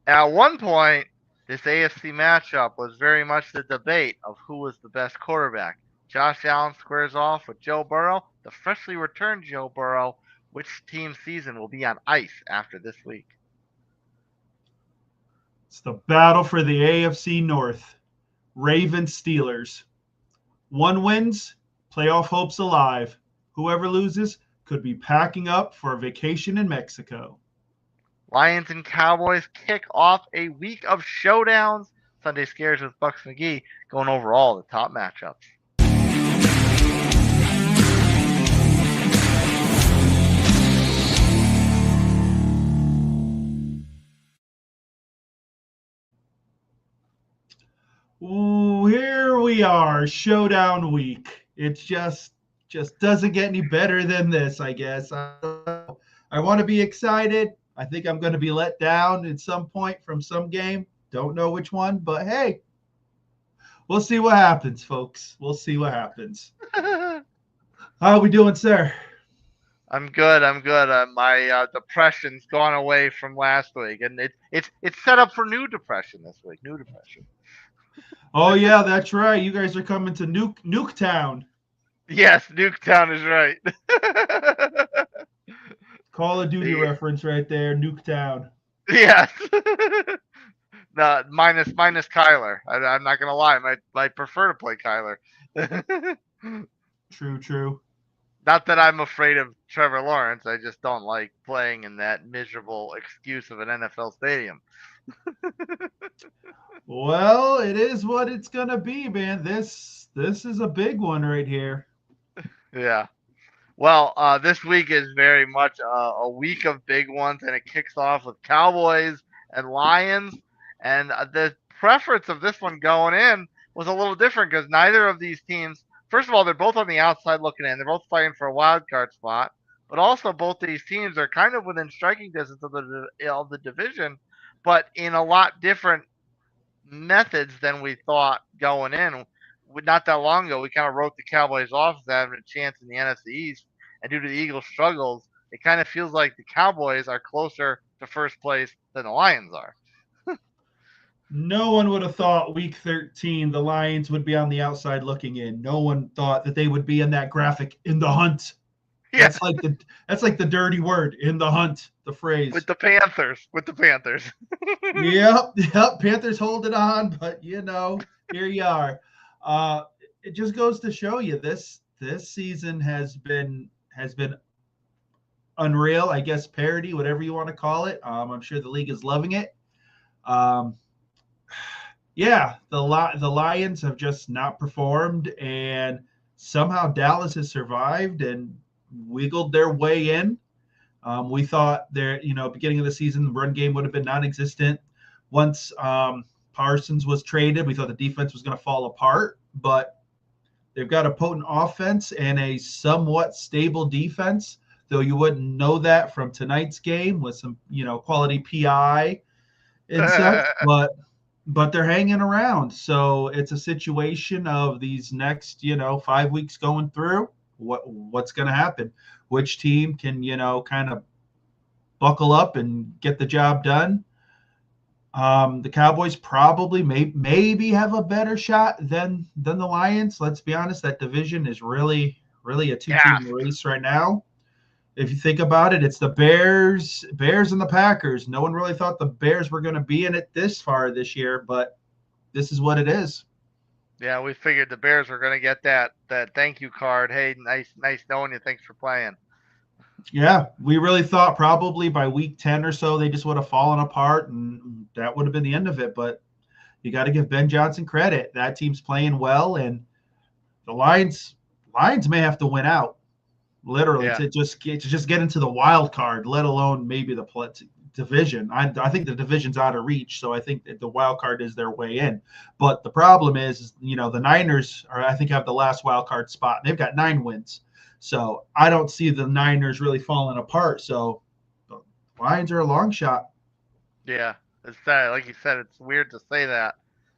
At one point, this AFC matchup was very much the debate of who was the best quarterback. Josh Allen squares off with Joe Burrow, the freshly returned Joe Burrow. Which team's season will be on ice after this week? It's the battle for the AFC North. Ravens Steelers. One wins, playoff hopes alive. Whoever loses could be packing up for a vacation in Mexico. Lions and Cowboys kick off a week of showdowns. Sunday Scaries with Bucks McGee going over all the top matchups. Ooh, here we are, showdown week. It's just doesn't get any better than this, I guess. I want to be excited. I think I'm going to be let down at some point from some game. Don't know which one, but hey, we'll see what happens, folks. We'll see what happens. How are we doing, sir? I'm good. I'm good. My depression's gone away from last week, and it's set up for new depression this week. New depression. Oh yeah, that's right. You guys are coming to Nuketown. Yes, Nuketown is right. Call of Duty The- reference right there, Nuketown. yes. No, minus Kyler. I'm not gonna lie. I prefer to play Kyler. True, true. Not that I'm afraid of Trevor Lawrence. I just don't like playing in that miserable excuse of an NFL stadium. Well, it is what it's gonna be, man. This is a big one right here. Yeah. Well, this week is very much a week of big ones, and it kicks off with Cowboys and Lions. And the preference of this one going in was a little different because neither of these teams, first of all, they're both on the outside looking in. They're both fighting for a wild card spot, but also both these teams are kind of within striking distance of the division, but in a lot different methods than we thought going in. Not that long ago, we kind of wrote the Cowboys off as having a chance in the NFC East, and due to the Eagles' struggles, it kind of feels like the Cowboys are closer to first place than the Lions are. No one would have thought week 13 the Lions would be on the outside looking in. No one thought that they would be in that graphic in the hunt. Yeah, That's like the dirty word in the hunt, the phrase. with the Panthers. With the Panthers. Yep. Panthers holding on, but here you are. It just goes to show you this season has been unreal. I guess parody, whatever you want to call it. I'm sure the league is loving it. Um, yeah, the Lions have just not performed, and somehow Dallas has survived and wiggled their way in. We thought their, beginning of the season, the run game would have been non-existent. Once Parsons was traded, we thought the defense was going to fall apart, but they've got a potent offense and a somewhat stable defense, though you wouldn't know that from tonight's game with some, quality PI and such, but they're hanging around. So it's a situation of these next, 5 weeks going through. What's going to happen? Which team can, kind of buckle up and get the job done? The Cowboys probably maybe have a better shot than the Lions. Let's be honest, that division is really a yeah, two-team race right now. If you think about it, it's the Bears and the Packers. No one really thought the Bears were going to be in it this far this year, but this is what it is. yeah. We figured the Bears were going to get that thank you card. Hey, nice knowing you. Thanks for playing. Yeah, we really thought probably by week 10 or so they just would have fallen apart and that would have been the end of it. But you got to give Ben Johnson credit. That team's playing well, and the Lions may have to win out literally Yeah, to just get into the wild card, let alone maybe the division. I think the division's out of reach, so I think that the wild card is their way in. But the problem is, the Niners I think have the last wild card spot. And they've got 9 wins, so I don't see the Niners really falling apart. So the Lions are a long shot. yeah. It's sad. Like you said, it's weird to say that.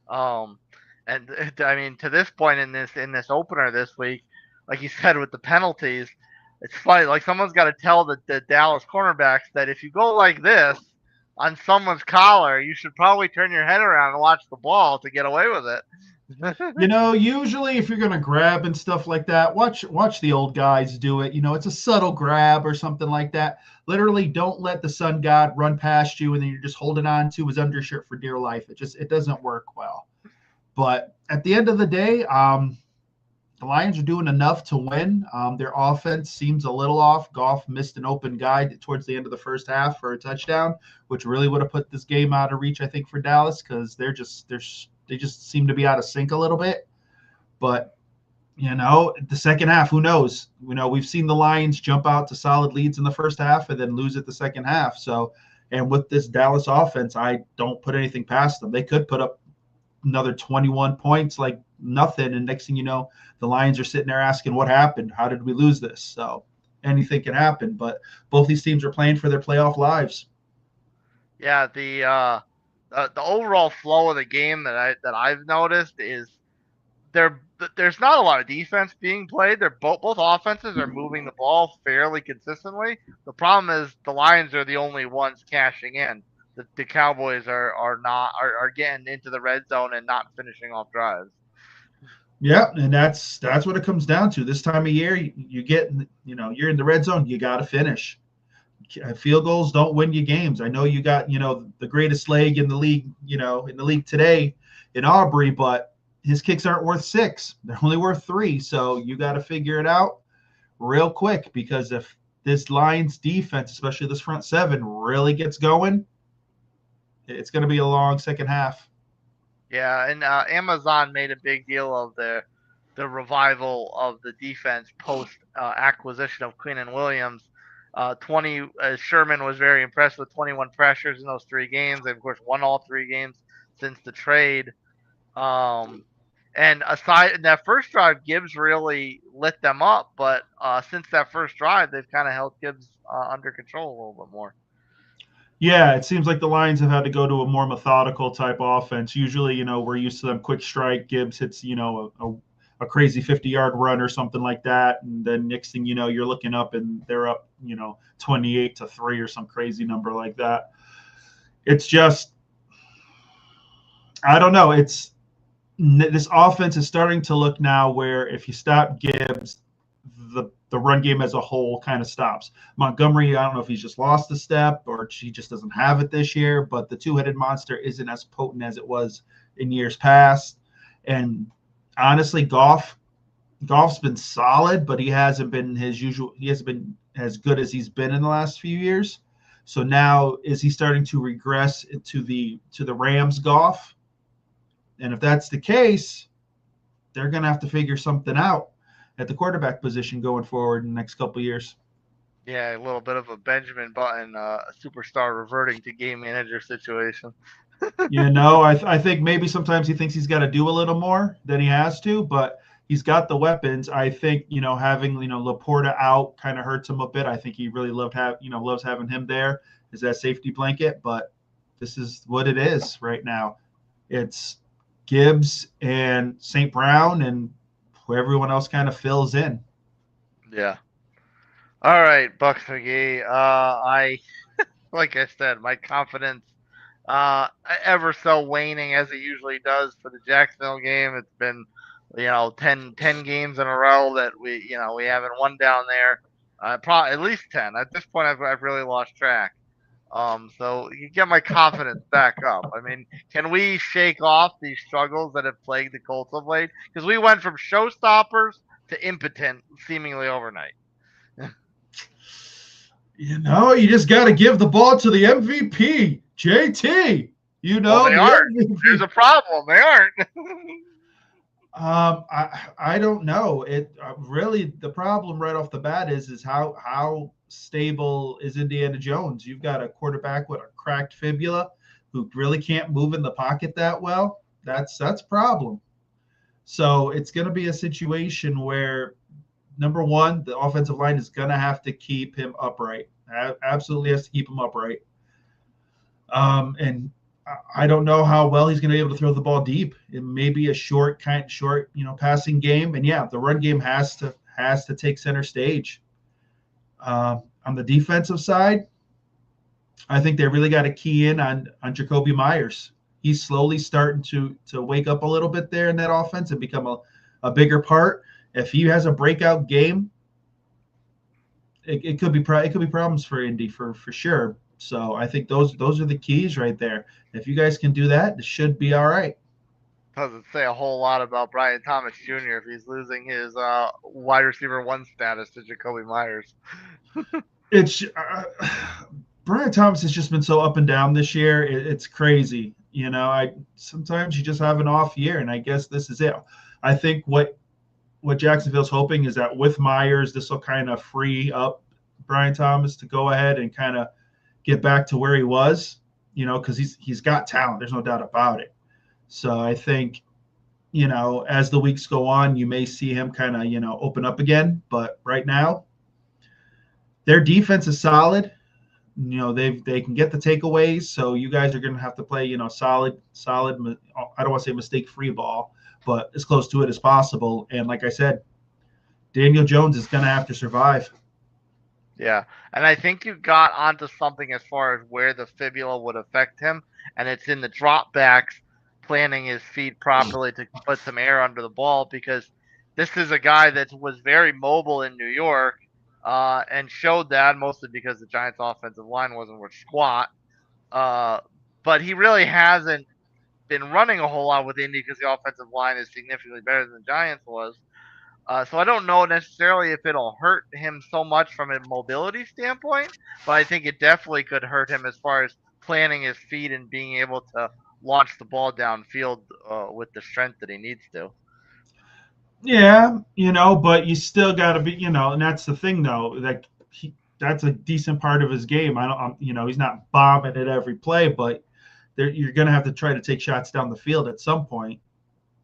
Um, and I mean, to this point in this opener this week, like you said, with the penalties, it's funny. Like someone's got to tell the Dallas cornerbacks that if you go like this, on someone's collar, you should probably turn your head around and watch the ball to get away with it. Usually if you're gonna grab and stuff like that, watch the old guys do it. It's a subtle grab or something like that. Literally, don't let the sun god run past you and then you're just holding on to his undershirt for dear life. It doesn't work well. But at the end of the day, the Lions are doing enough to win. Their offense seems a little off. Goff missed an open guy towards the end of the first half for a touchdown, which really would have put this game out of reach, I think, for Dallas, because they just seem to be out of sync a little bit. But the second half, who knows? We've seen the Lions jump out to solid leads in the first half and then lose it the second half. So, and with this Dallas offense, I don't put anything past them. They could put up another 21 points like nothing, and next thing you know, the Lions are sitting there asking what happened, how did we lose this? So anything can happen, but both these teams are playing for their playoff lives. Yeah, the overall flow of the game that I've noticed is there's not a lot of defense being played. They're both offenses are moving the ball fairly consistently. The problem is the Lions are the only ones cashing in. The Cowboys are getting into the red zone and not finishing off drives. Yeah, and that's what it comes down to. This time of year, you get, you're in the red zone, you got to finish. Field goals don't win you games. I know you got, the greatest leg in the league, in the league today in Aubrey, but his kicks aren't worth 6. They're only worth 3. So you got to figure it out real quick, because if this Lions defense, especially this front 7, really gets going, it's going to be a long second half. Yeah, and Amazon made a big deal of the revival of the defense post acquisition of Quinn and Williams. 20 Sherman was very impressed with 21 pressures in those 3 games, and of course won all 3 games since the trade. And aside in that first drive, Gibbs really lit them up, but since that first drive, they've kind of held Gibbs under control a little bit more. Yeah, it seems like the Lions have had to go to a more methodical type offense. Usually, we're used to them quick strike. Gibbs hits, a crazy 50-yard run or something like that. And then next thing you know, you're looking up and they're up, 28-3 or some crazy number like that. It's just, I don't know. This offense is starting to look now where if you stop Gibbs, the run game as a whole kind of stops. Montgomery, I don't know if he's just lost a step or he just doesn't have it this year, but the two-headed monster isn't as potent as it was in years past. And honestly, Goff's been solid, but he hasn't been as good as he's been in the last few years. So now is he starting to regress to the Rams Goff? And if that's the case, they're going to have to figure something out at the quarterback position going forward in the next couple of years. Yeah, a little bit of a Benjamin Button superstar reverting to game manager situation. I think maybe sometimes he thinks he's got to do a little more than he has to, but he's got the weapons. I think, having, Laporta out kind of hurts him a bit. I think he really loves having him there as that safety blanket, but this is what it is right now. It's Gibbs and St. Brown and who everyone else kind of fills in. Yeah. All right, Bucks McGee. Like I said, my confidence ever so waning as it usually does for the Jacksonville game. It's been 10 games in a row that we haven't won down there. Probably at least 10. At this point, I've really lost track. So you get my confidence back up. I mean, can we shake off these struggles that have plagued the Colts of late? Because we went from showstoppers to impotent seemingly overnight. You just got to give the ball to the MVP, JT. Well, they aren't. MVP. There's a problem. They aren't. I don't know. It really the problem right off the bat is how stable is Indiana Jones. You've got a quarterback with a cracked fibula who really can't move in the pocket that well. That's a problem. So it's going to be a situation where, number one, the offensive line is going to have to keep him upright. Absolutely has to keep him upright. And I don't know how well he's going to be able to throw the ball deep. It may be a short, passing game. And yeah, the run game has to take center stage. On the defensive side, I think they really got to key in on Jacoby Myers. He's slowly starting to wake up a little bit there in that offense and become a bigger part. If he has a breakout game, it could be problems for Indy for sure. So I think those are the keys right there. If you guys can do that, it should be all right. Doesn't say a whole lot about Brian Thomas Jr. if he's losing his wide receiver one status to Jacoby Myers. It's Brian Thomas has just been so up and down this year. It's crazy. I sometimes you just have an off year, and I guess this is it. I think what Jacksonville's hoping is that with Myers, this will kind of free up Brian Thomas to go ahead and kind of get back to where he was, because he's got talent. There's no doubt about it. So I think, as the weeks go on, you may see him kind of, open up again. But right now, their defense is solid. They can get the takeaways. So you guys are going to have to play, solid. I don't want to say mistake-free ball, but as close to it as possible. And like I said, Daniel Jones is going to have to survive. Yeah, and I think you got onto something as far as where the fibula would affect him, and it's in the dropbacks, planting his feet properly to put some air under the ball, because this is a guy that was very mobile in New York, and showed that mostly because the Giants' offensive line wasn't worth squat. But he really hasn't been running a whole lot with Indy because the offensive line is significantly better than the Giants was. So I don't know necessarily if it'll hurt him so much from a mobility standpoint, but I think it definitely could hurt him as far as planting his feet and being able to launch the ball downfield with the strength that he needs to. Yeah, but you still got to be, and that's the thing though. Like that's a decent part of his game. He's not bombing at every play, but you're going to have to try to take shots down the field at some point.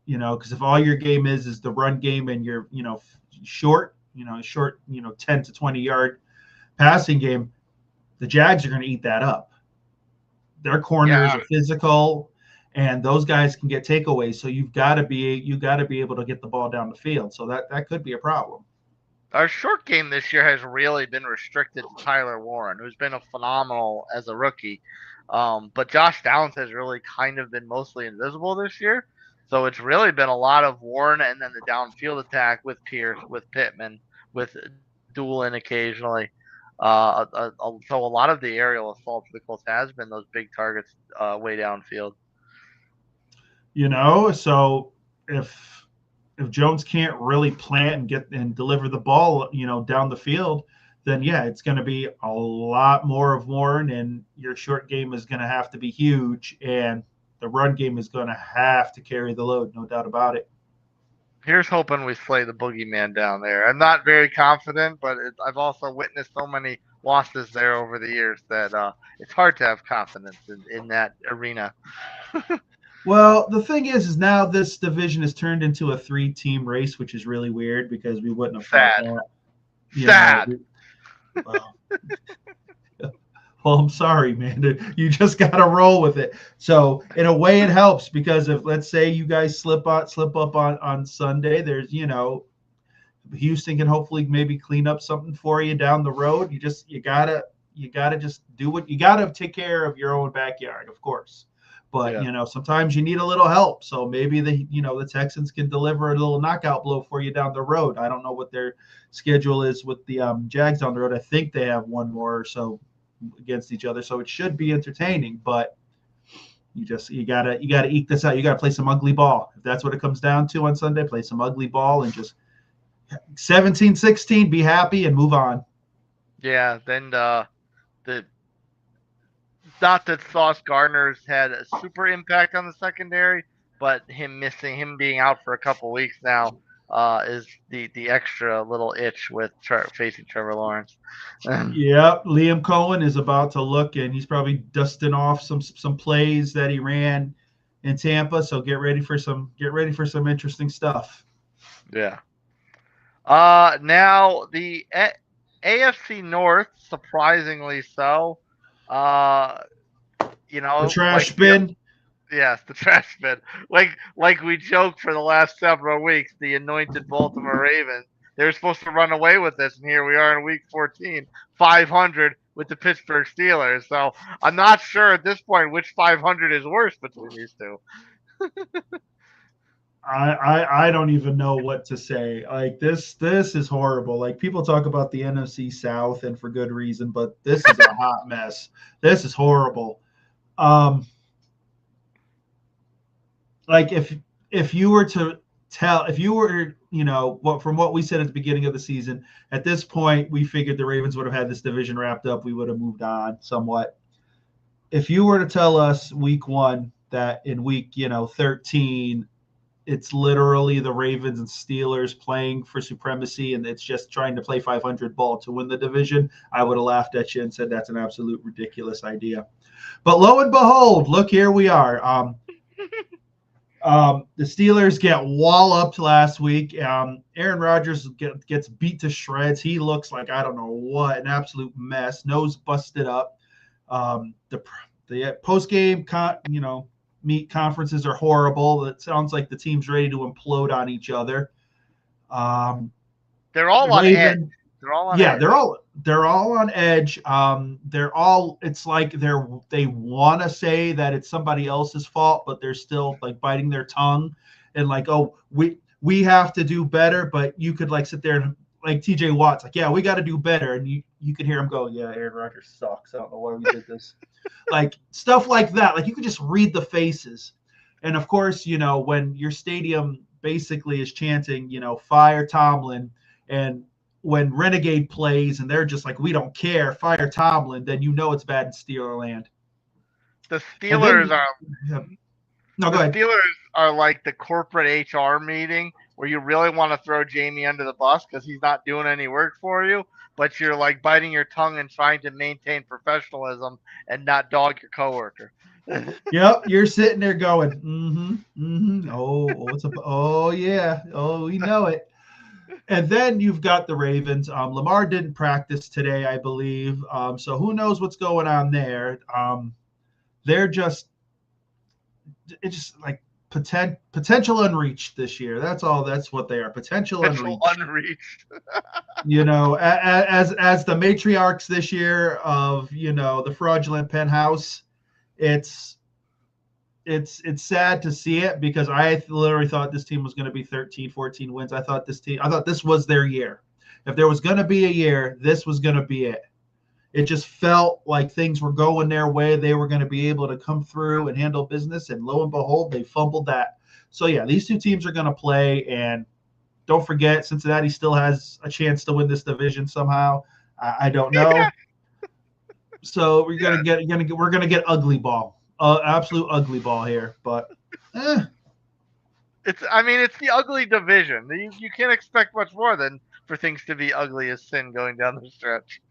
Because if all your game is the run game and you're, short, 10 to 20 yard passing game, the Jags are going to eat that up. Their corners are physical, and those guys can get takeaways. So you got to be able to get the ball down the field. So that could be a problem. Our short game this year has really been restricted to Tyler Warren, who's been a phenomenal as a rookie. But Josh Downs has really kind of been mostly invisible this year. So it's really been a lot of Warren and then the downfield attack with Pierce, with Pittman, with Doolin occasionally. So a lot of the aerial assault for the Colts has been those big targets way downfield. So if Jones can't really plant and get and deliver the ball, down the field, then yeah, it's going to be a lot more of Warren, and your short game is going to have to be huge, and the run game is going to have to carry the load, no doubt about it. Here's hoping we slay the boogeyman down there. I'm not very confident, but I've also witnessed so many losses there over the years that it's hard to have confidence in that arena. Well, the thing is now this division has turned into a 3-team race, which is really weird because we wouldn't have thought that. Sad. Well, I'm sorry, man. You just got to roll with it. So in a way, it helps because if let's say you guys slip up on Sunday, there's Houston can hopefully maybe clean up something for you down the road. You gotta just do what you gotta take care of your own backyard, of course. But sometimes you need a little help. So maybe the Texans can deliver a little knockout blow for you down the road. I don't know what their schedule is with the Jags down the road. I think they have one more or so against each other, so it should be entertaining. But you gotta eke this out. You gotta play some ugly ball. If that's what it comes down to on Sunday, play some ugly ball and just 17-16, be happy and move on. Yeah, then not that Sauce Gardner's had a super impact on the secondary, but him being out for a couple weeks now is the extra little itch with facing Trevor Lawrence. Yep, Liam Cohen is about to look, and he's probably dusting off some plays that he ran in Tampa. So get ready for some interesting stuff. Yeah. Now the AFC North, surprisingly so. The trash bin. Yes, the trash bin. Like we joked for the last several weeks, the anointed Baltimore Ravens. They were supposed to run away with this, and here we are in Week 14, 500, with the Pittsburgh Steelers. So I'm not sure at this point which 500 is worse between these two. I don't even know what to say. Like this is horrible. Like people talk about the NFC South and for good reason, but this is a hot mess. This is horrible. Um, like if you were to tell, if you were, what from what we said at the beginning of the season, at this point we figured the Ravens would have had this division wrapped up. We would have moved on somewhat. If you were to tell us week 1 that in week 13 it's literally the Ravens and Steelers playing for supremacy and it's just trying to play 500 ball to win the division, I would have laughed at you and said that's an absolute ridiculous idea. But lo and behold, look, here we are. The Steelers get walloped last week. Aaron Rodgers gets beat to shreds. He looks like I don't know what, an absolute mess. Nose busted up. The post-game, meet conferences are horrible. It sounds like the team's ready to implode on each other. They're all on edge. They're all on edge. They're all on edge. It's like they want to say that it's somebody else's fault, but they're still like biting their tongue and like, oh, we have to do better. But you could like sit there and like TJ Watt's like, yeah, we got to do better. And you could hear him go, yeah, Aaron Rodgers sucks. I don't know why we did this. Like stuff like that. Like you could just read the faces. And of course, when your stadium basically is chanting, fire Tomlin, and when Renegade plays and they're just like, we don't care, fire Tomlin, then it's bad in Steelerland. The Steelers go ahead. Steelers are like the corporate HR meeting where you really want to throw Jamie under the bus because he's not doing any work for you, but you're like biting your tongue and trying to maintain professionalism and not dog your coworker. Yep, you're sitting there going, oh yeah, oh we know it. And then you've got the Ravens. Lamar didn't practice today, I believe. So who knows what's going on there? It's just like potential unreached this year. That's all. That's what they are. Potential unreached. As the matriarchs this year of the fraudulent penthouse, it's sad to see it because I literally thought this team was going to be 13, 14 wins. I thought this was their year. If there was going to be a year, this was going to be it. It just felt like things were going their way. They were going to be able to come through and handle business. And lo and behold, they fumbled that. So, yeah, these two teams are going to play. And don't forget, Cincinnati still has a chance to win this division somehow. I don't know. Yeah. So we're going to get ugly ball. Absolute ugly ball here, but it's the ugly division. You can't expect much more than for things to be ugly as sin going down the stretch.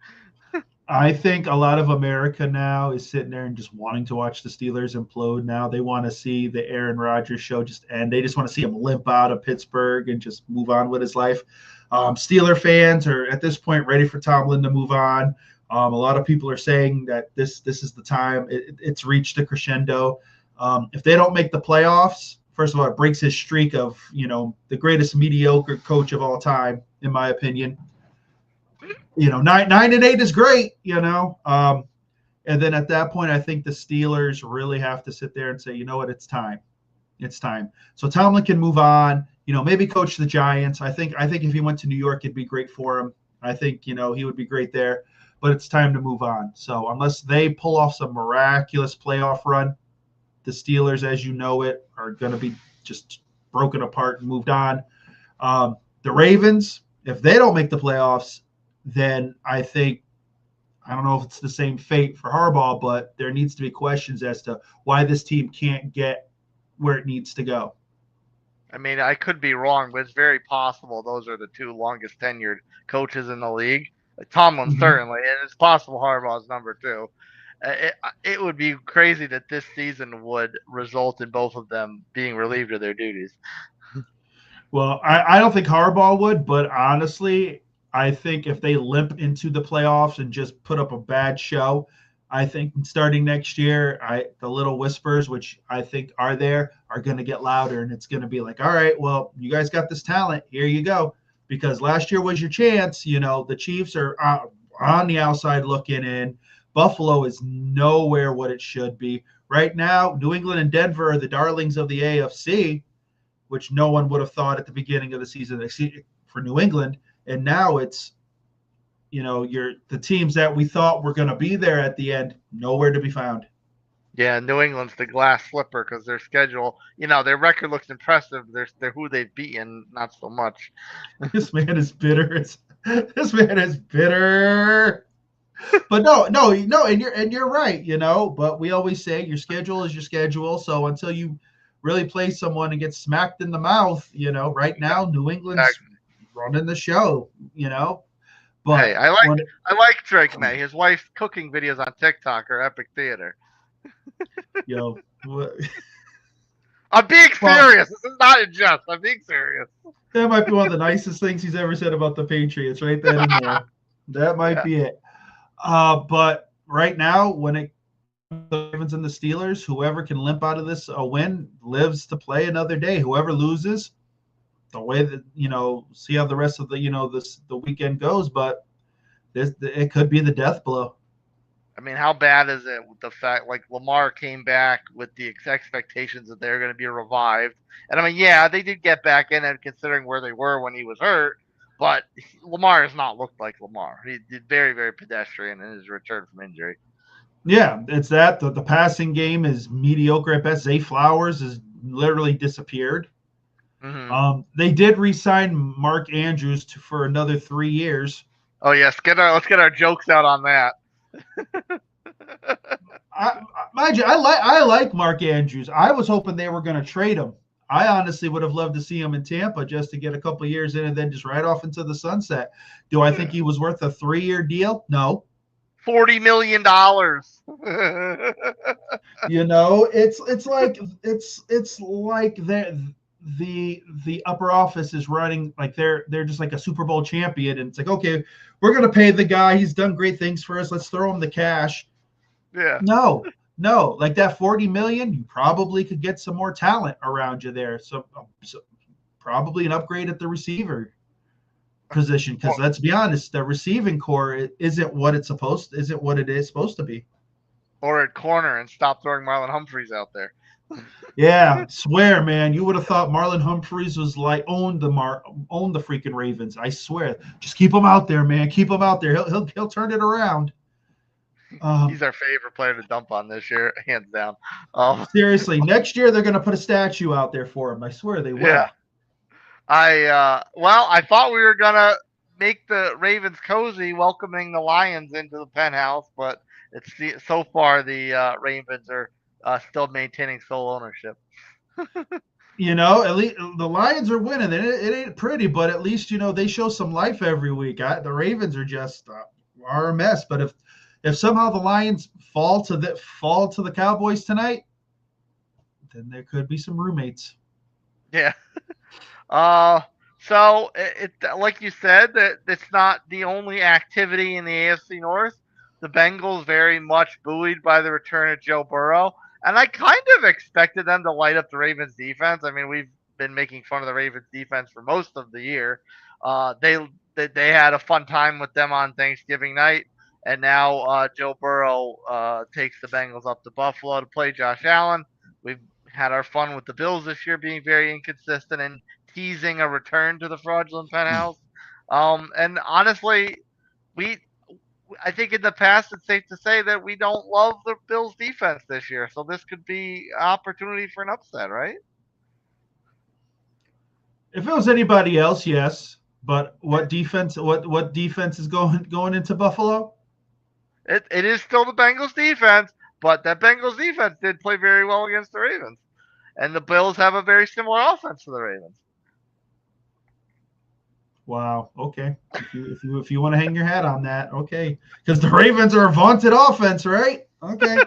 I think a lot of America now is sitting there and just wanting to watch the Steelers implode. Now they want to see the Aaron Rodgers show just end. They just want to see him limp out of Pittsburgh and just move on with his life. Steeler fans are at this point ready for Tomlin to move on. A lot of people are saying that this is the time. It's reached a crescendo. If they don't make the playoffs, first of all, it breaks his streak of the greatest mediocre coach of all time, in my opinion. 9-8 is great, and then at that point, I think the Steelers really have to sit there and say, you know what, it's time. It's time. So Tomlin can move on. Maybe coach the Giants. I think if he went to New York, it'd be great for him. I think he would be great there. But it's time to move on. So unless they pull off some miraculous playoff run, the Steelers, as you know it, are going to be just broken apart and moved on. The Ravens, if they don't make the playoffs, then I don't know if it's the same fate for Harbaugh, but there needs to be questions as to why this team can't get where it needs to go. I could be wrong, but it's very possible those are the two longest tenured coaches in the league. Tomlin certainly, and it's possible Harbaugh's number 2. It would be crazy that this season would result in both of them being relieved of their duties. Well, I don't think Harbaugh would, but honestly, I think if they limp into the playoffs and just put up a bad show, I think starting next year, the little whispers, which I think are there, are going to get louder, and it's going to be like, all right, well, you guys got this talent. Here you go. Because last year was your chance. The Chiefs are on the outside looking in. Buffalo is nowhere what it should be. Right now, New England and Denver are the darlings of the AFC, which no one would have thought at the beginning of the season for New England. And now it's, the teams that we thought were going to be there at the end, nowhere to be found. Yeah, New England's the glass slipper because their schedule, their record looks impressive. They're who they've beaten, not so much. This man is bitter. This man is bitter. But no, and you're right, But we always say your schedule is your schedule. So until you really play someone and get smacked in the mouth, right now New England's running the show, But hey, I like Drake May. His wife's cooking videos on TikTok are epic theater. I'm being serious. This is not a jest. I'm being serious. That might be one of the nicest things he's ever said about the Patriots, right then and there. That might be it. But right now, when it the Ravens and the Steelers, whoever can limp out of this a win lives to play another day. Whoever loses, the way that see how the rest of the weekend goes. But it could be the death blow. I mean, how bad is it with the fact Lamar came back with the expectations that they're going to be revived? And I mean, yeah, they did get back in it considering where they were when he was hurt, but Lamar has not looked like Lamar. He did very, very pedestrian in his return from injury. Yeah, it's that. The passing game is mediocre at best. Zay Flowers has literally disappeared. Mm-hmm. They did re-sign Mark Andrews for another 3 years. Oh, yes. Let's get our jokes out on that. I like Mark Andrews. I was hoping they were going to trade him. I honestly would have loved to see him in Tampa just to get a couple years in and then just right off into the sunset. Do I think he was worth a 3-year deal? No. $40 million. It's like the upper office is running like they're just like a Super Bowl champion, and it's like, okay, we're gonna pay the guy. He's done great things for us. Let's throw him the cash. Yeah. No, like that $40 million, you probably could get some more talent around you there. So probably an upgrade at the receiver position, because let's be honest, the receiving core isn't what it is supposed to be. Or at corner and stop throwing Marlon Humphreys out there. Yeah, swear, man, you would have thought Marlon Humphreys was like owned the freaking Ravens. I swear, just keep him out there, man. Keep him out there. He'll turn it around. He's our favorite player to dump on this year, hands down. Seriously, next year they're gonna put a statue out there for him. I swear they will. Yeah. I thought we were gonna make the Ravens cozy, welcoming the Lions into the penthouse, but so far the Ravens are still maintaining sole ownership. At least the Lions are winning. It ain't pretty, but at least they show some life every week. The Ravens are just are a mess. But if somehow the Lions fall to the Cowboys tonight, then there could be some roommates. Yeah. So it like you said, that it's not the only activity in the AFC North. The Bengals very much buoyed by the return of Joe Burrow, and I kind of expected them to light up the Ravens defense. I mean, we've been making fun of the Ravens defense for most of the year. They had a fun time with them on Thanksgiving night, and now Joe Burrow takes the Bengals up to Buffalo to play Josh Allen. We've had our fun with the Bills this year being very inconsistent and teasing a return to the fraudulent penthouse. And honestly, I think in the past it's safe to say that we don't love the Bills defense this year. So this could be an opportunity for an upset, right? If it was anybody else, yes. But what defense is going into Buffalo? It is still the Bengals defense, but that Bengals defense did play very well against the Ravens. And the Bills have a very similar offense to the Ravens. Wow. Okay. If you want to hang your hat on that, okay. Because the Ravens are a vaunted offense, right? Okay.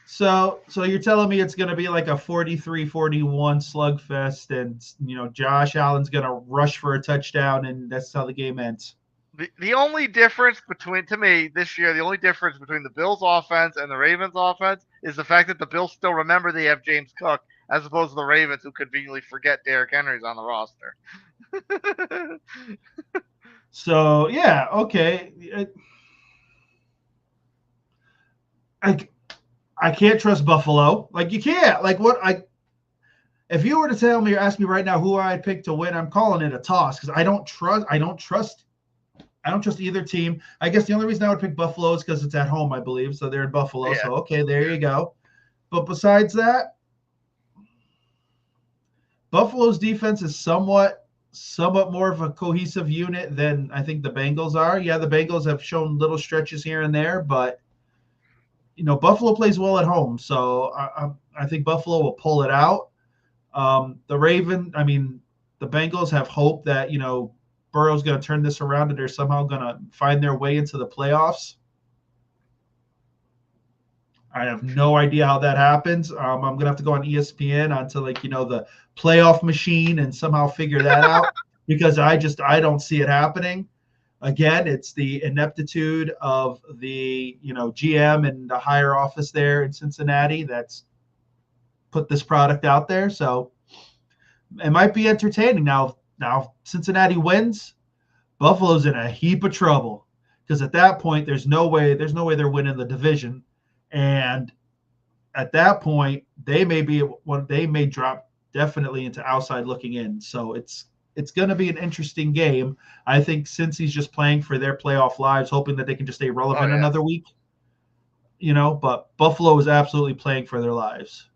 So you're telling me it's going to be like a 43-41 slugfest, and Josh Allen's going to rush for a touchdown, and that's how the game ends. The only difference to me this year, the only difference between the Bills offense and the Ravens offense is the fact that the Bills still remember they have James Cook, as opposed to the Ravens, who conveniently forget Derrick Henry's on the roster. So yeah, okay. I can't trust Buffalo. Like you can't. Like what I if you were to tell me or ask me right now who I'd pick to win, I'm calling it a toss because I don't trust either team. I guess the only reason I would pick Buffalo is because it's at home, I believe. So they're in Buffalo. Yeah. So okay, there you go. But besides that, Buffalo's defense is somewhat more of a cohesive unit than I think the Bengals are. Yeah, the Bengals have shown little stretches here and there, but Buffalo plays well at home, so I think Buffalo will pull it out. The Bengals have hope that Burrow's going to turn this around and they're somehow going to find their way into the playoffs. I have no idea how that happens. I'm going to have to go on ESPN onto the playoff machine and somehow figure that out because I don't see it happening. Again, it's the ineptitude of the GM and the higher office there in Cincinnati that's put this product out there. So it might be entertaining. Now Cincinnati wins, Buffalo's in a heap of trouble because at that point there's no way they're winning the division, and at that point they may drop definitely into outside looking in. So it's going to be an interesting game. I think since he's just playing for their playoff lives, hoping that they can just stay relevant another week. But Buffalo is absolutely playing for their lives.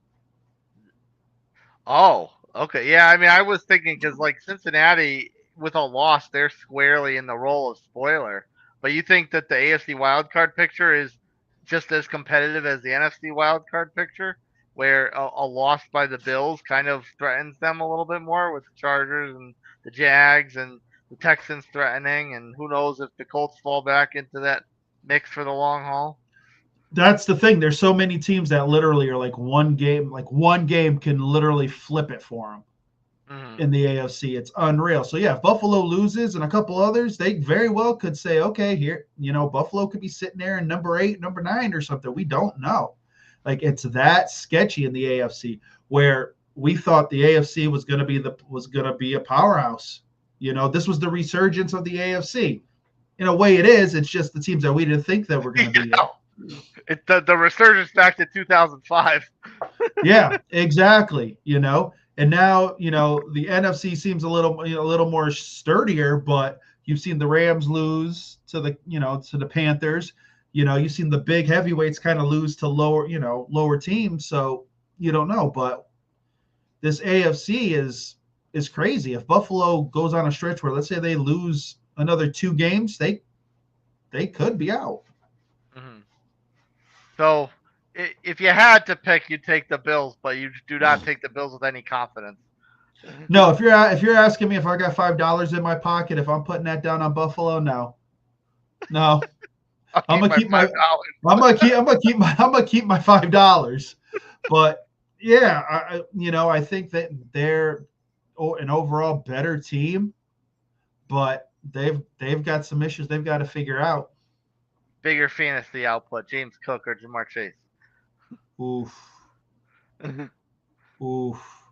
Oh, okay. Yeah, I mean, I was thinking because Cincinnati with a loss, they're squarely in the role of spoiler. But you think that the AFC wildcard picture is just as competitive as the NFC wildcard picture, where a loss by the Bills kind of threatens them a little bit more with the Chargers and the Jags and the Texans threatening, and who knows if the Colts fall back into that mix for the long haul. That's the thing. There's so many teams that literally are one game can literally flip it for them in the AFC. It's unreal. So yeah, if Buffalo loses and a couple others, they very well could say, okay, here, Buffalo could be sitting there in number 8, number 9 or something. We don't know. It's that sketchy in the AFC where we thought the AFC was going to be a powerhouse. This was the resurgence of the AFC. In a way it is. It's just the teams that we didn't think that were going to be there. It's the resurgence back to 2005. Yeah, exactly. And now the NFC seems a little more sturdier, but you've seen the Rams lose to the Panthers. You've seen the big heavyweights kind of lose to lower teams. So you don't know, but this AFC is crazy. If Buffalo goes on a stretch where let's say they lose another 2 games, they could be out. Mm-hmm. So, if you had to pick, you'd take the Bills, but you do not take the Bills with any confidence. No, if you're asking me if I got $5 in my pocket, if I'm putting that down on Buffalo, no. I'm gonna keep my $5. But yeah, I think that they're an overall better team, but they've got some issues they've got to figure out. Bigger fantasy output: James Cook or Jamar Chase? Oof. Oof.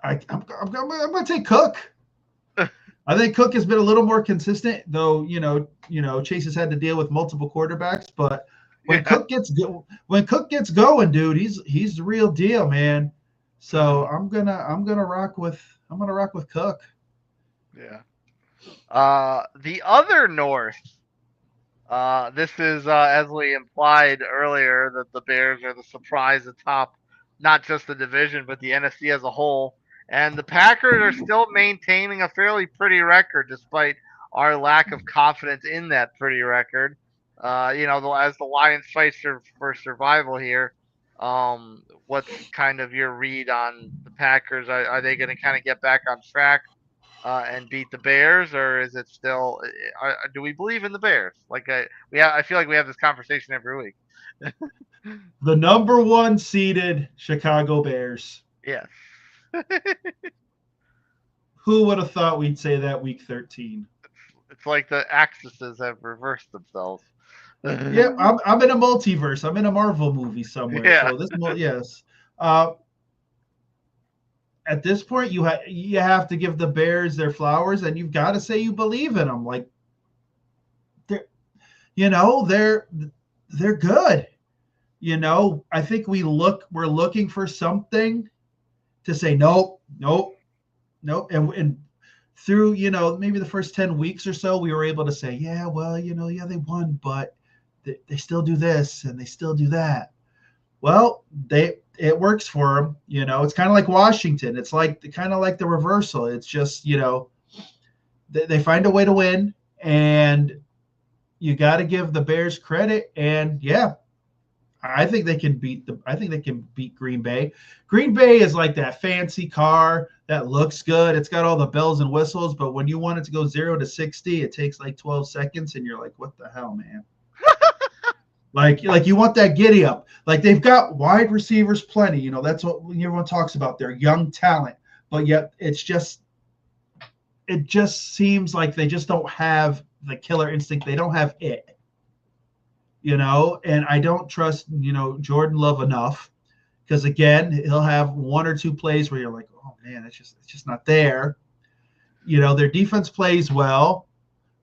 I'm going to take Cook. I think Cook has been a little more consistent, though. Chase has had to deal with multiple quarterbacks, but when Cook gets going, dude, he's the real deal, man. So I'm gonna rock with Cook. Yeah. The other North. This is as we implied earlier that the Bears are the surprise atop not just the division but the NFC as a whole. And the Packers are still maintaining a fairly pretty record despite our lack of confidence in that pretty record. As the Lions fight for survival here, what's kind of your read on the Packers? Are they going to kind of get back on track and beat the Bears, or is it still? Do we believe in the Bears? I feel like we have this conversation every week. The number 1 seeded Chicago Bears. Yes. Who would have thought we'd say that week 13? It's like the axes have reversed themselves. Yeah, I'm in a multiverse. I'm in a Marvel movie somewhere. Yeah. So yes. at this point, you have to give the Bears their flowers, and you've got to say you believe in them. Like, they're good. I think we're looking for something to say nope. And through, maybe the first 10 weeks or so, we were able to say, yeah, well, yeah, they won, but they still do this and they still do that. Well, it works for them. It's kind of like Washington. It's kind of like the reversal. It's just, they find a way to win, and you got to give the Bears credit. And yeah, I think they can beat Green Bay. Green Bay is like that fancy car that looks good. It's got all the bells and whistles, but when you want it to go 0 to 60, it takes like 12 seconds, and you're like, what the hell, man? like you want that giddy up. Like, they've got wide receivers plenty. That's what everyone talks about, their young talent. But yet it just seems like they just don't have the killer instinct. They don't have it. And I don't trust, Jordan Love enough, because again, he'll have one or two plays where you're like, oh man, it's just not there. Their defense plays well,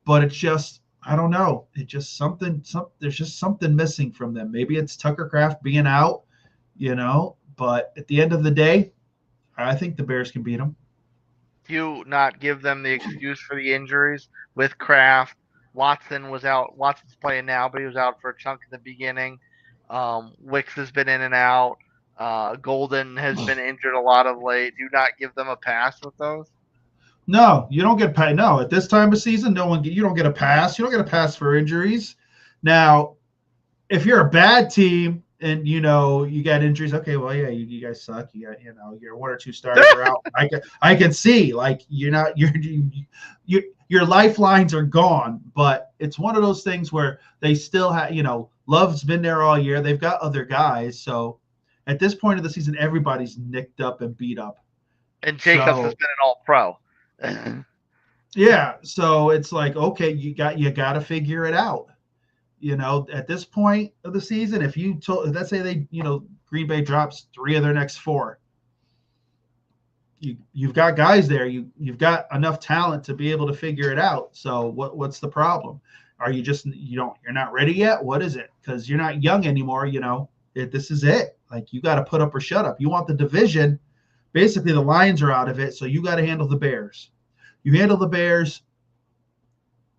but it's just, I don't know. It just there's just something missing from them. Maybe it's Tucker Kraft being out, but at the end of the day, I think the Bears can beat them. Do you not give them the excuse for the injuries with Kraft? Watson was out. Watson's playing now, but he was out for a chunk in the beginning. Wicks has been in and out. Golden has been injured a lot of late. Do you not give them a pass with those? No, you don't get paid. No, at this time of season, you don't get a pass. You don't get a pass for injuries. Now, if you're a bad team and you got injuries, okay, well, yeah, you guys suck. You got your one or two starters are out. I can see, like, your lifelines are gone, but it's one of those things where they still have, Love's been there all year. They've got other guys. So at this point of the season, everybody's nicked up and beat up. And Jacobs has been an all-pro. Yeah. So it's like, okay, you got to figure it out. At this point of the season, if let's say they, Green Bay drops 3 of their next 4, you've got guys there. You've got enough talent to be able to figure it out. So what's the problem? Are you just, you're not ready yet? What is it? Because you're not young anymore. This is it. Like, you got to put up or shut up. You want the division. Basically, the Lions are out of it, so you got to handle the Bears. You handle the Bears.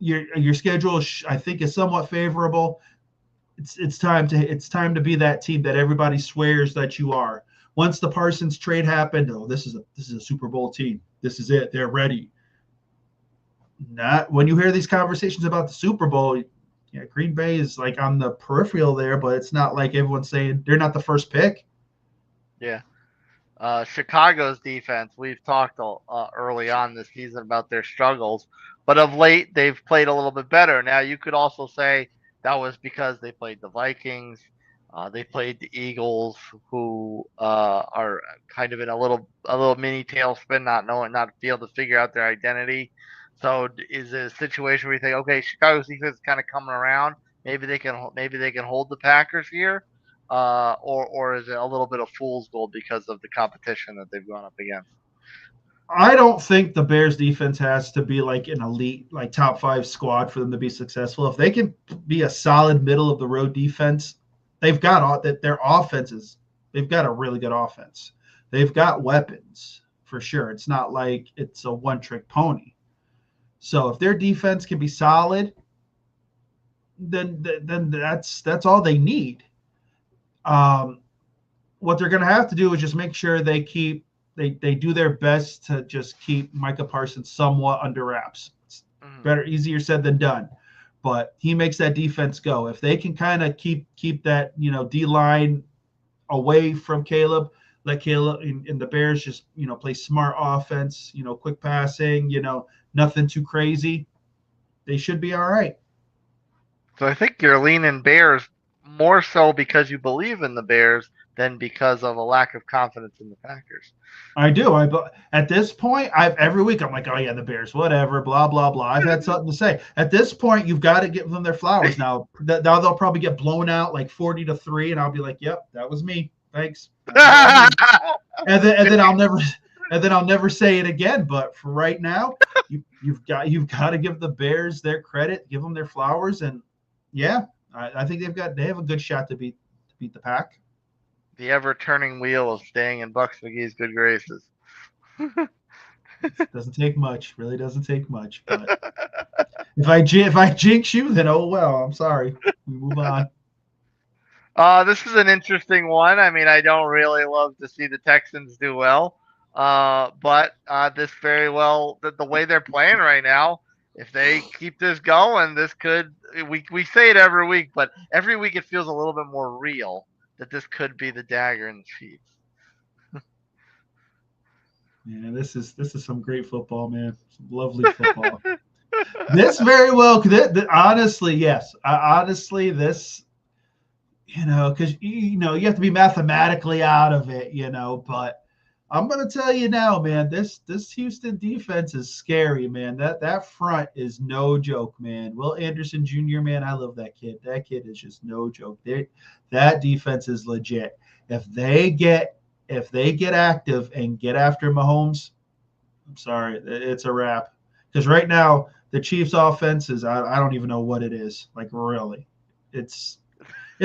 Your schedule, I think, is somewhat favorable. It's time to be that team that everybody swears that you are. Once the Parsons trade happened, this is a Super Bowl team. This is it. They're ready. Not when you hear these conversations about the Super Bowl. Yeah, Green Bay is like on the peripheral there, but it's not like everyone's saying they're not the first pick. Yeah. Chicago's defense, we've talked early on this season about their struggles, but of late they've played a little bit better. Now, you could also say that was because they played the Vikings. They played the Eagles, who are kind of in a little mini tailspin, not be able to figure out their identity. So, is it a situation where you think, okay, Chicago's defense is kind of coming around? Maybe they can hold the Packers here, or is it a little bit of fool's gold because of the competition that they've gone up against? I don't think the Bears defense has to be like an elite, like top 5 squad for them to be successful. If they can be a solid middle of the road defense, they've got their offenses. They've got a really good offense. They've got weapons for sure. It's not like it's a one-trick pony. So if their defense can be solid, then that's all they need. What they're going to have to do is just make sure they do their best to just keep Micah Parsons somewhat under wraps. It's easier said than done, but he makes that defense go. If they can kind of keep that, D-line away from Caleb, let Caleb and the Bears just, play smart offense, quick passing, nothing too crazy, they should be all right. So I think you're leaning Bears more so because you believe in the Bears than because of a lack of confidence in the Packers. I do. At this point, every week I'm like, oh yeah, the Bears, whatever, blah blah blah. I've had something to say. At this point, you've got to give them their flowers. Now they'll probably get blown out like 40-3, and I'll be like, yep, that was me. Thanks. and then I'll never. and then I'll never say it again. But for right now, you've got to give the Bears their credit, give them their flowers, and yeah, I think they have a good shot to beat the Pack. The ever-turning wheel of staying in Bucks McGee's good graces. Doesn't take much. Really doesn't take much. But if I jinx you, then oh well. I'm sorry. We move on. This is an interesting one. I mean, I don't really love to see the Texans do well, but this very well the way they're playing right now. If they keep this going, this could we say it every week, but every week it feels a little bit more real that this could be the dagger in the Chiefs. Yeah, this is some great football, man. Some lovely football. This very well could. Honestly, yes. Honestly, this. Because you have to be mathematically out of it, But I'm gonna tell you now, man. This Houston defense is scary, man. That front is no joke, man. Will Anderson Jr., man, I love that kid. That kid is just no joke. That defense is legit. If they get active and get after Mahomes, I'm sorry, it's a wrap. Because right now the Chiefs' offense is I don't even know what it is. Like really, it's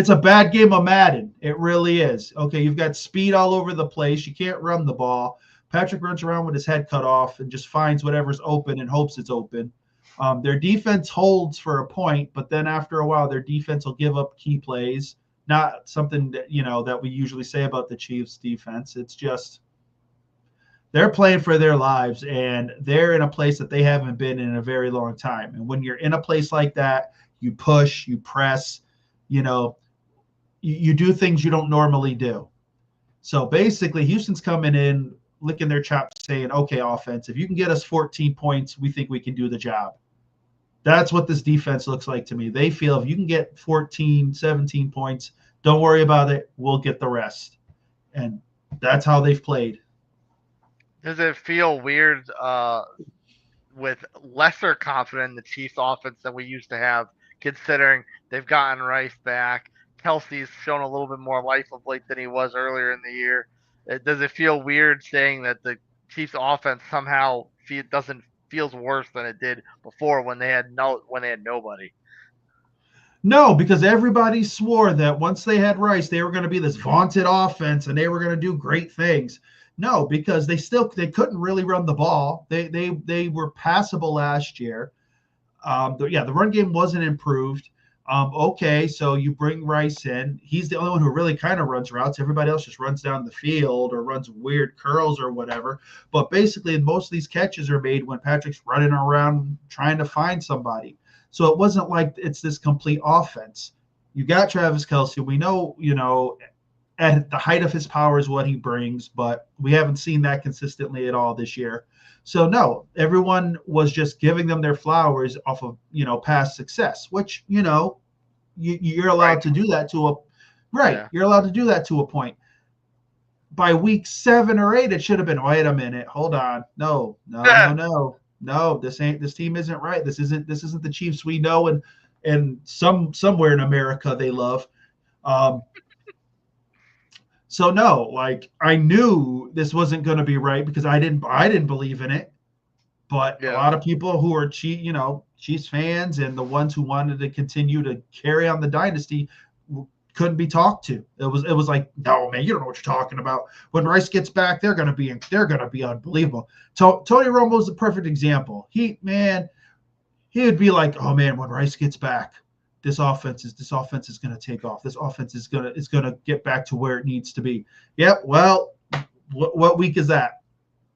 a bad game of Madden. It really is. Okay, you've got speed all over the place. You can't run the ball. Patrick runs around with his head cut off and just finds whatever's open and hopes it's open. Their defense holds for a point, but then after a while, their defense will give up key plays. Not something that that we usually say about the Chiefs' defense. It's just they're playing for their lives, and they're in a place that they haven't been in a very long time. And when you're in a place like that, you push, you press. You do things you don't normally do. So basically, Houston's coming in, licking their chops, saying, okay, offense, if you can get us 14 points, we think we can do the job. That's what this defense looks like to me. They feel if you can get 14, 17 points, don't worry about it. We'll get the rest. And that's how they've played. Does it feel weird with lesser confidence in the Chiefs offense than we used to have, considering they've gotten Rice back? Kelsey's shown a little bit more life of late than he was earlier in the year. Does it feel weird saying that the Chiefs offense somehow feels worse than it did before when they had nobody? No, because everybody swore that once they had Rice, they were going to be this vaunted offense and they were going to do great things. No, because they couldn't really run the ball. They were passable last year. The run game wasn't improved. Okay, so you bring Rice in. He's the only one who really kind of runs routes. Everybody else just runs down the field or runs weird curls or whatever. But basically, most of these catches are made when Patrick's running around trying to find somebody. So it wasn't like it's this complete offense. You got Travis Kelce. We know, at the height of his powers what he brings, but we haven't seen that consistently at all this year. So no, everyone was just giving them their flowers off of past success, which you're allowed to do that to a right. Yeah. You're allowed to do that to a point. By week 7 or 8, it should have been. Wait a minute, hold on. No. This team isn't right. This isn't the Chiefs we know and somewhere in America they love. So no, like I knew this wasn't going to be right because I didn't believe in it. But a lot of people who are Chiefs fans and the ones who wanted to continue to carry on the dynasty couldn't be talked to. It was like, no man, you don't know what you're talking about. When Rice gets back, they're going to be unbelievable. Tony Romo's the perfect example. He would be like, oh man, when Rice gets back, this offense is going to take off. This offense is going to get back to where it needs to be. Yep. Well, what week is that?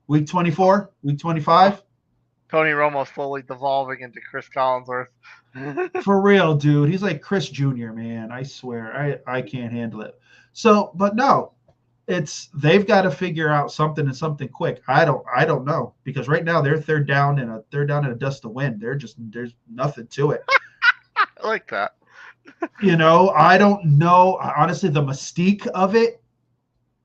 Week 24? Week 25? Tony Romo slowly devolving into Chris Collinsworth. For real, dude. He's like Chris Jr., man. I swear. I can't handle it. So, but no, they've got to figure out something and something quick. I don't know, because right now they're third down in a dust to win. There's nothing to it. I like that. I don't know. Honestly, the mystique of it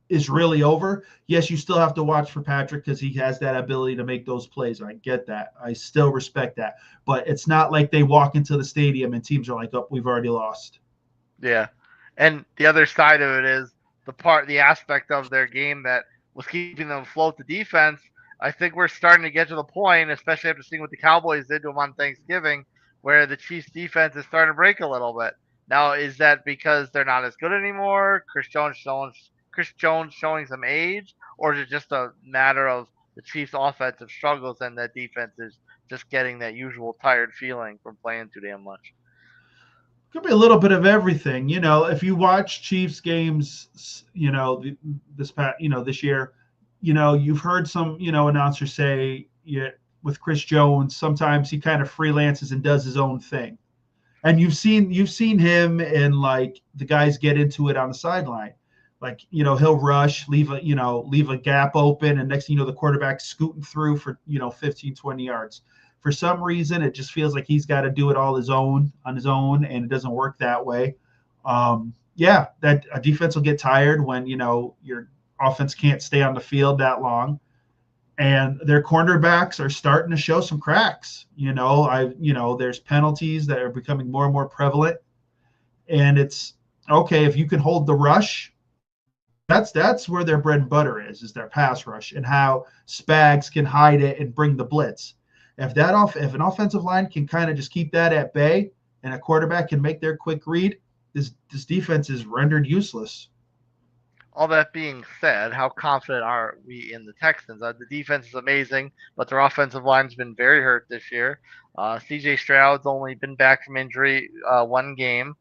is really over. Yes, you still have to watch for Patrick because he has that ability to make those plays. I get that. I still respect that. But it's not like they walk into the stadium and teams are like, oh, we've already lost. Yeah. And the other side of it is the aspect of their game that was keeping them afloat. The defense, I think we're starting to get to the point, especially after seeing what the Cowboys did to them on Thanksgiving, where the Chiefs defense is starting to break a little bit. Now, is that because they're not as good anymore? Chris Jones showing some age, or is it just a matter of the Chiefs' offensive struggles and that defense is just getting that usual tired feeling from playing too damn much? Could be a little bit of everything. If you watch Chiefs games, this year, you've heard some, announcers say, yeah, with Chris Jones, sometimes he kind of freelances and does his own thing. And you've seen him and like the guys get into it on the sideline. Like, he'll rush, leave a gap open, and next thing you know, the quarterback's scooting through for, 15, 20 yards. For some reason, it just feels like he's got to do it all on his own, and it doesn't work that way. That a defense will get tired when your offense can't stay on the field that long, and their cornerbacks are starting to show some cracks. There's penalties that are becoming more and more prevalent, and it's okay if you can hold the rush. That's where their bread and butter is their pass rush and how Spags can hide it and bring the blitz. If an offensive line can kind of just keep that at bay and a quarterback can make their quick read, this defense is rendered useless. All that being said, how confident are we in the Texans? The defense is amazing, but their offensive line's been very hurt this year. C.J. Stroud's only been back from injury one game.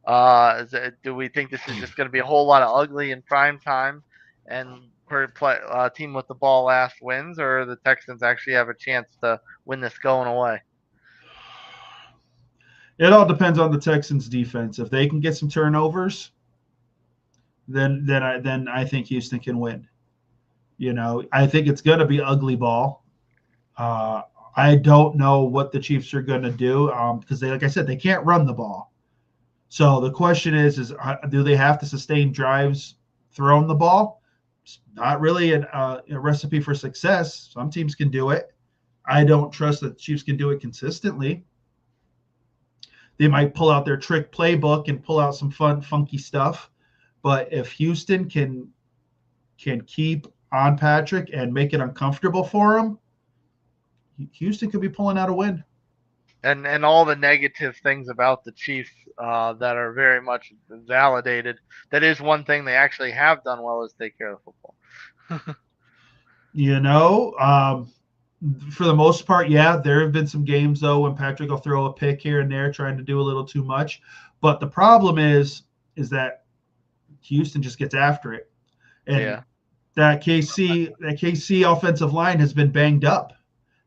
Do we think this is just going to be a whole lot of ugly in prime time and team with the ball last wins, or the Texans actually have a chance to win this going away? It all depends on the Texans defense. If they can get some turnovers, then I think Houston can win. I think it's going to be ugly ball. I don't know what the Chiefs are going to do because like I said, they can't run the ball. So the question is do they have to sustain drives throwing the ball? It's not really a recipe for success. Some teams can do it. I don't trust that the Chiefs can do it consistently. They might pull out their trick playbook and pull out some fun, funky stuff. But if Houston can keep on Patrick and make it uncomfortable for him, Houston could be pulling out a win. And all the negative things about the Chiefs that are very much validated. That is one thing they actually have done well is take care of football. For the most part, yeah, there have been some games though when Patrick will throw a pick here and there, trying to do a little too much. But the problem is that Houston just gets after it, and that KC offensive line has been banged up.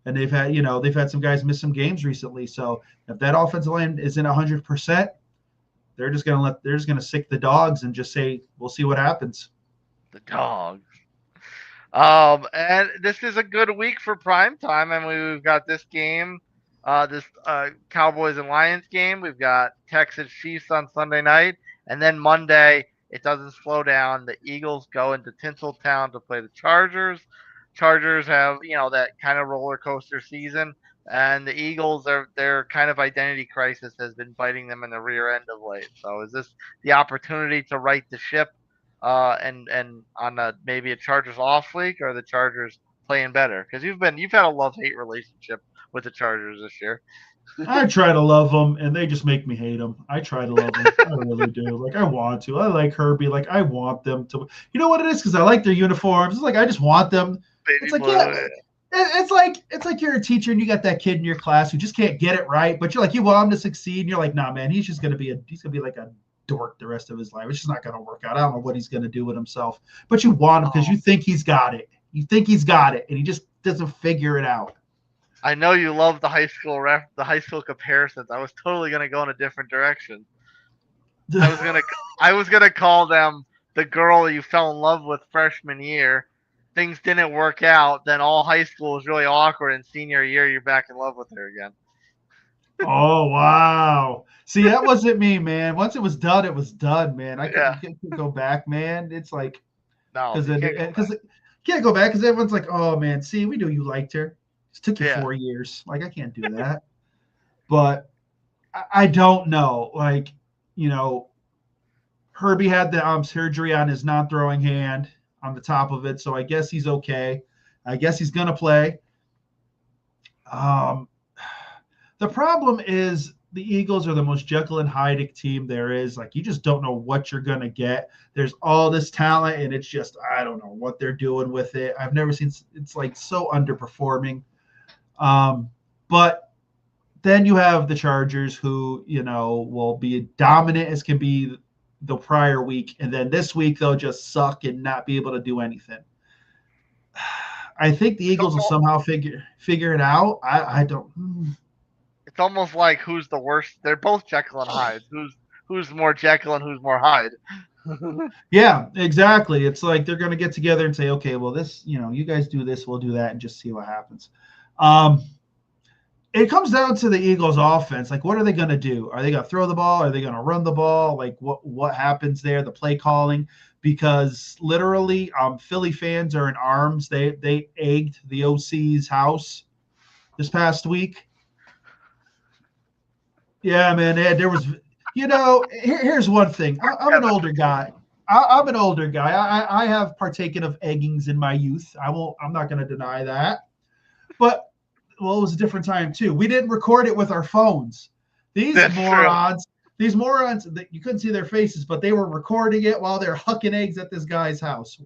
And they've had some guys miss some games recently. So if that offensive line isn't 100%, they're just gonna sick the dogs and just say we'll see what happens. The dogs. And this is a good week for primetime. I mean, we've got this game, this Cowboys and Lions game. We've got Texans Chiefs on Sunday night, and then Monday it doesn't slow down. The Eagles go into Tinseltown to play the Chargers. Chargers have, that kind of roller coaster season, and the Eagles their kind of identity crisis has been biting them in the rear end of late. So is this the opportunity to right the ship, and on maybe a Chargers off week, or the Chargers playing better? Because you've had a love-hate relationship with the Chargers this year. I try to love them, and they just make me hate them. I try to love them. I really do. Like, I want to. I like Herbie. Like, I want them to. You know what it is? Because I like their uniforms. It's like I just want them. It's like, yeah, it's like you're a teacher and you got that kid in your class who just can't get it right, but you're like, you want him to succeed, and you're like, nah, man, he's gonna be like a dork the rest of his life. It's just not gonna work out. I don't know what he's gonna do with himself, but you want him because you think he's got it. You think he's got it, and he just doesn't figure it out. I know you love the high school comparisons. I was totally gonna go in a different direction. I was gonna call them the girl you fell in love with freshman year. Things didn't work out, then all high school was really awkward, and senior year you're back in love with her again. Oh wow! See, that wasn't me, man. Once it was done, man. I can't go back, man. It's like because can't go back because everyone's like, oh man, see, we knew you liked her. It took you 4 years. Like, I can't do that. But I don't know. Like, Herbie had the surgery on his non-throwing hand. on the top of it. So I guess he's okay. I guess he's going to play. The problem is the Eagles are the most Jekyll and Hyde team there is. Like, you just don't know what you're going to get. There's all this talent, and it's just, I don't know what they're doing with it. I've never seen, it's like so underperforming. But then you have the Chargers who, will be dominant as can be the prior week. And then this week, they'll just suck and not be able to do anything. I think the Eagles will somehow figure it out. I don't. It's almost like who's the worst. They're both Jekyll and Hyde. Who's more Jekyll and who's more Hyde? Yeah, exactly. It's like they're going to get together and say, okay, well, this, you guys do this, we'll do that, and just see what happens. It comes down to the Eagles' offense. Like, what are they going to do? Are they going to throw the ball? Are they going to run the ball? Like, what happens there? The play calling. Because literally, Philly fans are in arms. They egged the OC's house this past week. Yeah, man. There was, here's one thing. I'm an older guy. I'm an older guy. I have partaken of eggings in my youth. I'm not going to deny that. But, well, it was a different time too. We didn't record it with our phones. That's morons. True. These morons, you couldn't see their faces, but they were recording it while they're hucking eggs at this guy's house.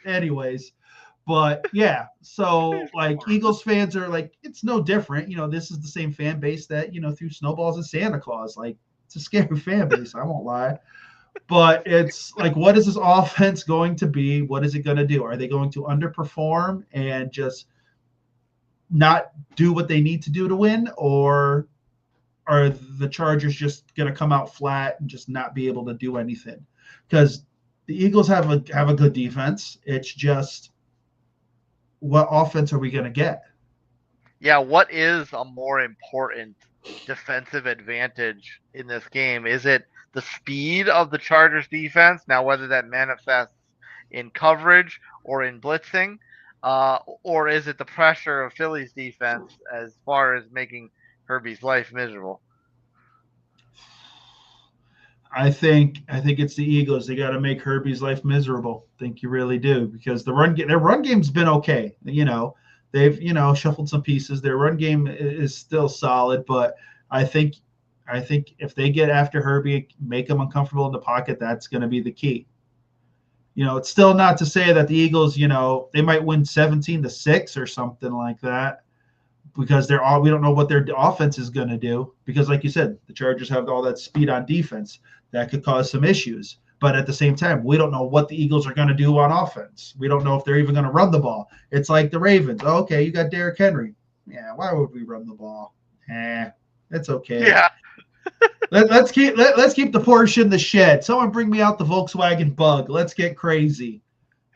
Anyways, but yeah, so like Eagles fans are like, it's no different. This is the same fan base that, threw snowballs at Santa Claus. Like, it's a scary fan base, I won't lie. But it's like, what is this offense going to be? What is it going to do? Are they going to underperform and just not do what they need to do to win? Or are the Chargers just going to come out flat and just not be able to do anything? Because the Eagles have a good defense. It's just, what offense are we going to get? Yeah, what is a more important defensive advantage in this game? Is it the speed of the Chargers defense? Now, whether that manifests in coverage or in blitzing, or is it the pressure of Philly's defense as far as making Herbie's life miserable? I think it's the Eagles. They got to make Herbie's life miserable. I think you really do, because their run game's been okay. They've shuffled some pieces. Their run game is still solid, but I think if they get after Herbie, make him uncomfortable in the pocket, that's going to be the key. It's still not to say that the Eagles, they might win 17-6 or something like that, because we don't know what their offense is going to do, because like you said, the Chargers have all that speed on defense that could cause some issues. But at the same time, we don't know what the Eagles are going to do on offense. We don't know if they're even going to run the ball. It's like the Ravens. Oh, okay, you got Derrick Henry. Yeah, why would we run the ball? It's okay. Yeah. Let's keep the Porsche in the shed. Someone bring me out the Volkswagen Bug. Let's get crazy.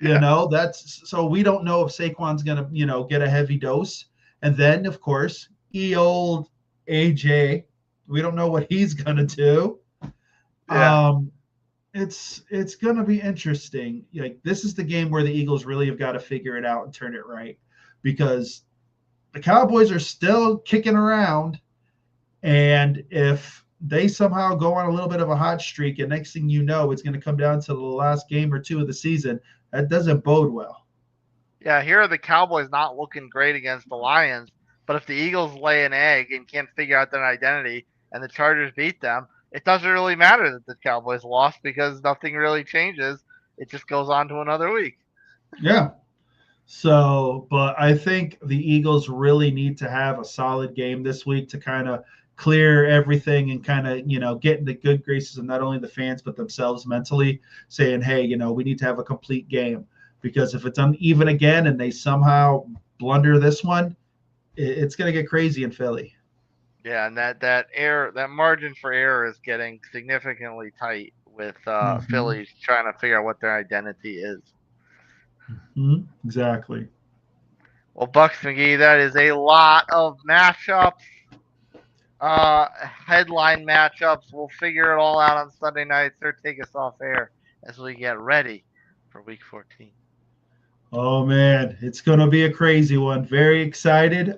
That's so we don't know if Saquon's going to, get a heavy dose. And then, of course, old AJ, we don't know what he's going to do. Yeah. It's going to be interesting. Like, this is the game where the Eagles really have got to figure it out and turn it right, because the Cowboys are still kicking around. And if they somehow go on a little bit of a hot streak, and next thing you know, it's going to come down to the last game or two of the season, that doesn't bode well. Yeah, here are the Cowboys not looking great against the Lions, but if the Eagles lay an egg and can't figure out their identity and the Chargers beat them, it doesn't really matter that the Cowboys lost, because nothing really changes. It just goes on to another week. Yeah. So, but I think the Eagles really need to have a solid game this week to kind of clear everything and kind of, get in the good graces of not only the fans, but themselves mentally, saying, hey, we need to have a complete game. Because if it's uneven again and they somehow blunder this one, it's going to get crazy in Philly. Yeah, and that margin for error is getting significantly tight with Phillies trying to figure out what their identity is. Exactly. Well, Buccs McGee, that is a lot of matchups, headline matchups. We'll figure it all out on Sunday night. Sir, take us off air as we get ready for Week 14. Oh, man, it's going to be a crazy one. Very excited.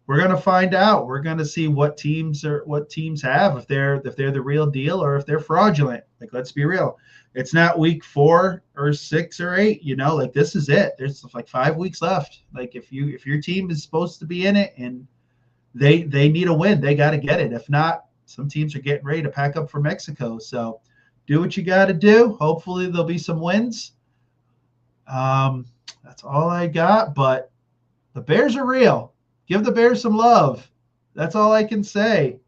we're gonna find out. We're gonna see what teams have, if they're the real deal or if they're fraudulent. Like, let's be real. It's not week 4 or 6 or 8, like this is it. There's like 5 weeks left. Like if your team is supposed to be in it and they need a win, they got to get it. If not, some teams are getting ready to pack up for Mexico. So do what you got to do. Hopefully there'll be some wins. That's all I got, but the Bears are real. Give the Bears some love. That's all I can say.